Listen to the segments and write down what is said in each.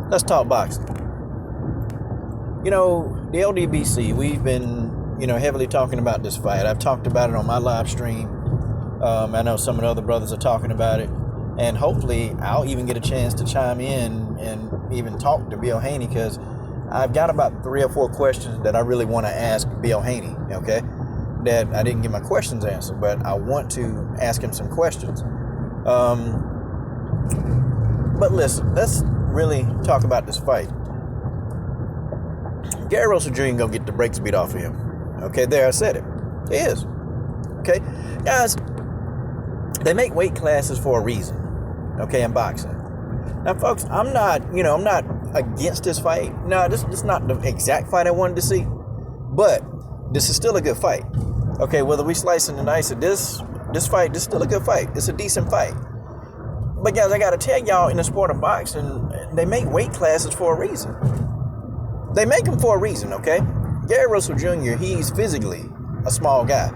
Let's talk boxing. You know, the LDBC, we've been, heavily talking about this fight. I've talked about it on my live stream. I know some of the other brothers are talking about it. And hopefully I'll even get a chance to chime in and even talk to Bill Haney, because I've got about 3 or 4 questions that I really want to ask Bill Haney, okay? That I didn't get my questions answered, but I want to ask him some questions. But listen, let's really talk about this fight. Gary Russel Jr. gonna get the brakes beat off of him. Okay, there, I said it. He is. Okay, guys, they make weight classes for a reason. Okay, in boxing. Now, folks, I'm not against this fight. No, this is not the exact fight I wanted to see, but this is still a good fight. Okay, whether we slice and dice it, this fight, this is still a good fight. It's a decent fight. But guys, I gotta tell y'all, in the sport of boxing, they make weight classes for a reason. They make them for a reason, okay? Gary Russel Jr., he's physically a small guy.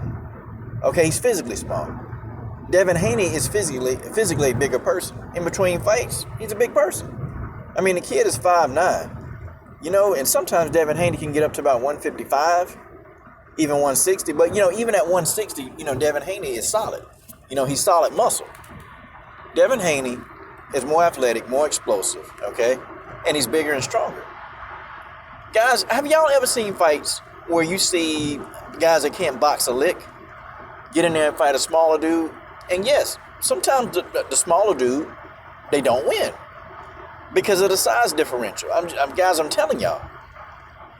Okay, he's physically small. Devin Haney is physically a bigger person. In between fights, he's a big person. I mean, the kid is 5'9". And sometimes Devin Haney can get up to about 155, even 160. But, even at 160, Devin Haney is solid. He's solid muscle. Devin Haney is more athletic, more explosive, okay? And he's bigger and stronger. Guys, have y'all ever seen fights where you see guys that can't box a lick get in there and fight a smaller dude? And yes, sometimes the smaller dude, they don't win because of the size differential. I'm telling y'all.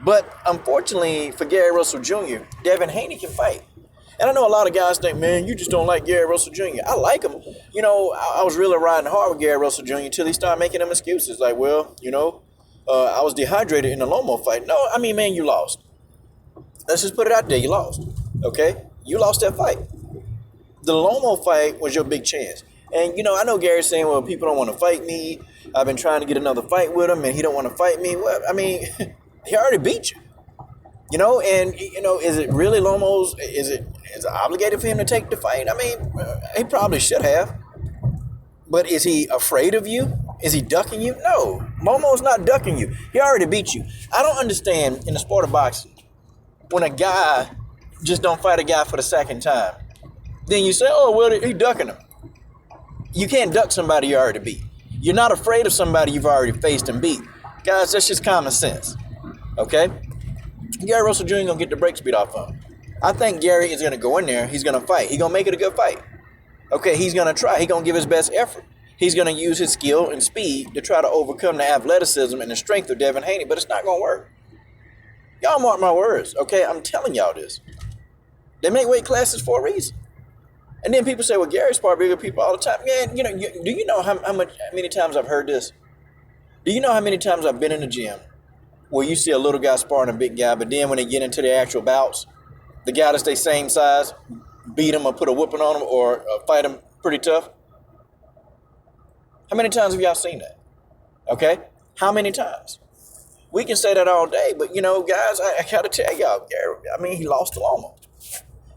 But unfortunately for Gary Russel Jr., Devin Haney can fight. And I know a lot of guys think, man, you just don't like Gary Russel Jr. I like him. I was really riding hard with Gary Russel Jr. until he started making them excuses. Like, well, I was dehydrated in the Lomo fight. No, I mean, man, you lost. Let's just put it out there. You lost. Okay? You lost that fight. The Lomo fight was your big chance. And, I know Gary's saying, well, people don't want to fight me. I've been trying to get another fight with him, and he don't want to fight me. Well, I mean, he already beat you. Is it really Lomo's? Is it obligated for him to take the fight? I mean, he probably should have. But is he afraid of you? Is he ducking you? No. Lomo's not ducking you. He already beat you. I don't understand in the sport of boxing when a guy just don't fight a guy for the second time. Then you say, oh, well, he ducking him. You can't duck somebody you already beat. You're not afraid of somebody you've already faced and beat. Guys, that's just common sense. Okay? Gary Russel Jr. gonna get the brakes beat off of him. I think Gary is gonna go in there. He's gonna fight. He's gonna make it a good fight. Okay, he's gonna try. He's gonna give his best effort. He's gonna use his skill and speed to try to overcome the athleticism and the strength of Devin Haney, but it's not gonna work. Y'all mark my words, okay? I'm telling y'all this. They make weight classes for a reason. And then people say, well, Gary's part bigger people all the time. Man, do you know how many times I've heard this? Do you know how many times I've been in the gym where you see a little guy sparring a big guy, but then when they get into their actual bouts, the guy that's their same size, beat him or put a whooping on him or fight him pretty tough? How many times have y'all seen that? Okay? How many times? We can say that all day, but, guys, I got to tell y'all, Gary, he lost to Lomo.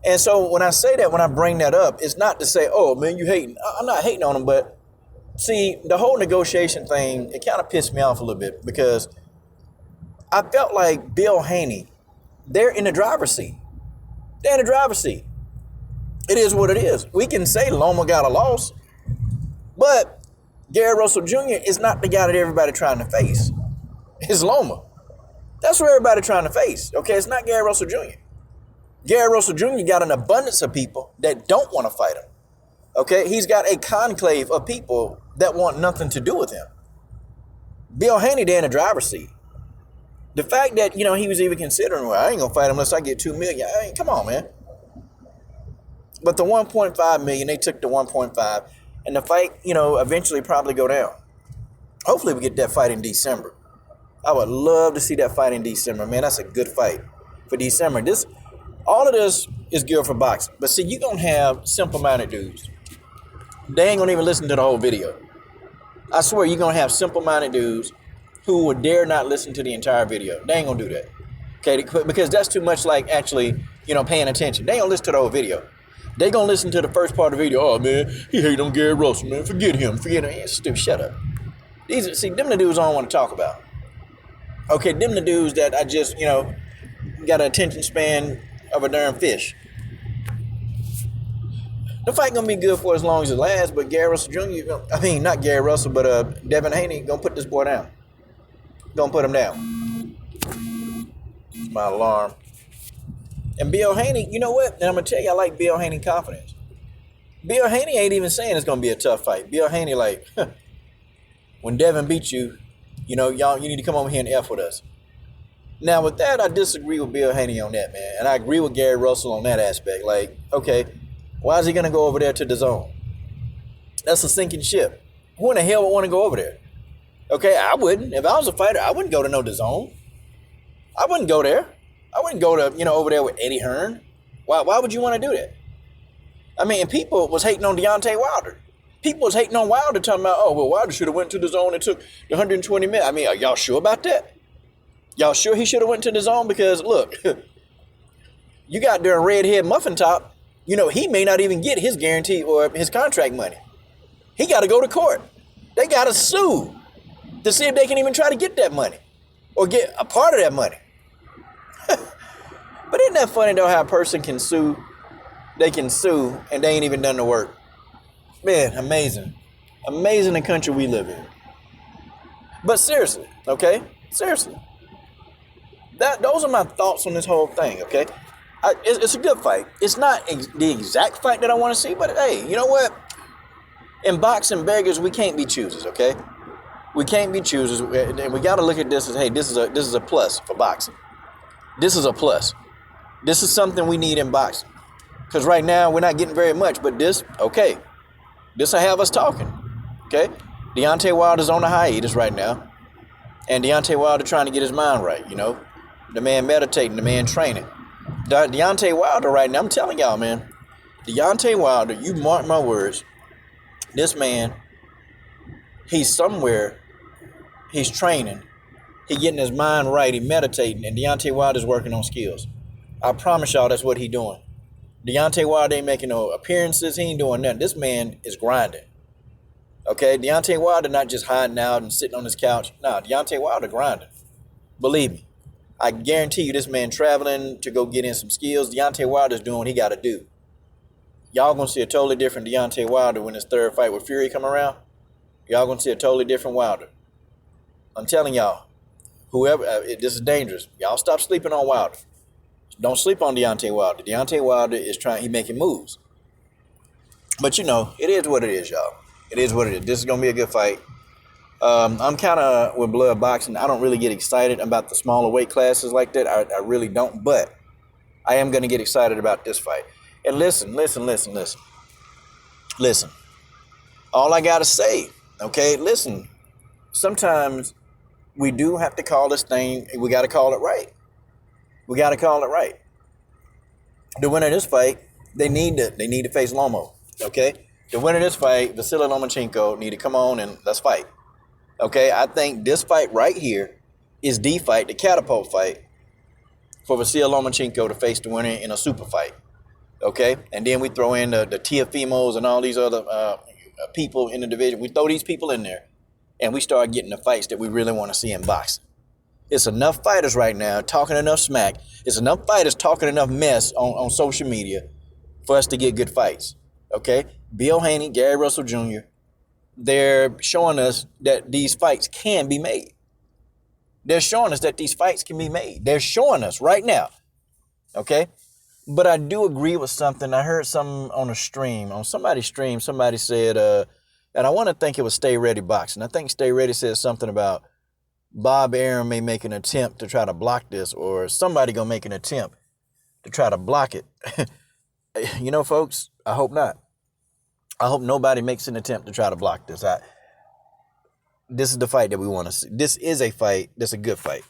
And so when I say that, when I bring that up, it's not to say, oh, man, you hating. I'm not hating on him, but see, the whole negotiation thing, it kind of pissed me off a little bit because I felt like Bill Haney, they're in the driver's seat. They're in the driver's seat. It is what it is. We can say Loma got a loss, but Gary Russel Jr. is not the guy that everybody trying to face. It's Loma. That's who everybody trying to face. Okay, it's not Gary Russel Jr. Gary Russel Jr. got an abundance of people that don't want to fight him. Okay, he's got a conclave of people that want nothing to do with him. Bill Haney, they're in the driver's seat. The fact that, he was even considering, well, I ain't going to fight him unless I get $2 million. Come on, man. But the 1.5 million, they took the 1.5, and the fight, eventually probably go down. Hopefully we get that fight in December. I would love to see that fight in December, man. That's a good fight for December. All of this is good for boxing. But see, you're going to have simple-minded dudes. They ain't going to even listen to the whole video. I swear you're going to have simple-minded dudes who would dare not listen to the entire video. They ain't going to do that. Okay, because that's too much like actually, paying attention. They ain't going to listen to the whole video. They going to listen to the first part of the video. Oh, man, he hate on Gary Russell, man. Forget him. Yeah, stupid. Shut up. Them the dudes I don't want to talk about. Okay, them the dudes that I just, got an attention span of a darn fish. The fight gonna be good for as long as it lasts, but Gary Russell Jr., not Gary Russell, but Devin Haney gonna put this boy down. Gonna put him down. It's my alarm. And Bill Haney, you know what? And I'm gonna tell you, I like Bill Haney confidence. Bill Haney ain't even saying it's gonna be a tough fight. Bill Haney like, when Devin beats you, y'all, you need to come over here and F with us. Now with that, I disagree with Bill Haney on that, man. And I agree with Gary Russell on that aspect. Like, okay, why is he gonna go over there to the zone? That's a sinking ship. Who in the hell would want to go over there? Okay, I wouldn't. If I was a fighter, I wouldn't go to no DAZN. I wouldn't go there. I wouldn't go to, over there with Eddie Hearn. Why would you want to do that? I mean, people was hating on Deontay Wilder. People was hating on Wilder, talking about, oh, well, Wilder should have went to DAZN and took the 120 minutes. I mean, are y'all sure about that? Y'all sure he should have went to DAZN? Because, look, you got there a redhead muffin top. He may not even get his guarantee or his contract money. He got to go to court. They got to sue to see if they can even try to get that money or get a part of that money. But isn't that funny, though, how a person can sue? They can sue and they ain't even done the work. Man, amazing. Amazing the country we live in. But seriously, okay? Seriously. Those are my thoughts on this whole thing, okay? It's a good fight. It's not the exact fight that I want to see, but hey, you know what? In boxing, beggars, we can't be choosers, okay? We can't be choosers, and we got to look at this as, hey, this is a plus for boxing. This is a plus. This is something we need in boxing. Because right now, we're not getting very much, but this will have us talking, okay? Deontay Wilder's on a hiatus right now, and Deontay Wilder trying to get his mind right, The man meditating, the man training. Deontay Wilder right now, I'm telling y'all, man, Deontay Wilder, you mark my words, this man, he's somewhere, he's training, he getting his mind right, he meditating, and Deontay Wilder's working on skills. I promise y'all that's what he doing. Deontay Wilder ain't making no appearances, he ain't doing nothing. This man is grinding. Okay, Deontay Wilder not just hiding out and sitting on his couch. Nah, Deontay Wilder grinding. Believe me. I guarantee you this man traveling to go get in some skills. Deontay Wilder's doing what he got to do. Y'all going to see a totally different Deontay Wilder when his third fight with Fury come around. Y'all going to see a totally different Wilder. I'm telling y'all, whoever, this is dangerous. Y'all stop sleeping on Wilder. Don't sleep on Deontay Wilder. Deontay Wilder is he making moves. But it is what it is, y'all. It is what it is. This is going to be a good fight. I'm kind of with blood boxing. I don't really get excited about the smaller weight classes like that. I really don't. But I am going to get excited about this fight. And listen. All I got to say, okay, listen. Sometimes we do have to call this thing. We got to call it right. We got to call it right. The winner of this fight, they need to face Lomo. Okay? The winner of this fight, Vasily Lomachenko, need to come on and let's fight. Okay, I think this fight right here is the fight, the catapult fight for Vasily Lomachenko to face the winner in a super fight. Okay, and then we throw in the Teofimos and all these other people in the division. We throw these people in there and we start getting the fights that we really want to see in boxing. It's enough fighters right now talking enough smack. It's enough fighters talking enough mess on social media for us to get good fights. Okay, Bill Haney, Gary Russell Jr., they're showing us that these fights can be made. They're showing us that these fights can be made. They're showing us right now. Okay? But I do agree with something. I heard something on a stream, on somebody's stream, somebody said, and I want to think it was Stay Ready Boxing. I think Stay Ready said something about Bob Arum may make an attempt to try to block this, or somebody gonna make an attempt to try to block it. Folks, I hope not. I hope nobody makes an attempt to try to block this. This is the fight that we want to see. This is a fight. This is a good fight.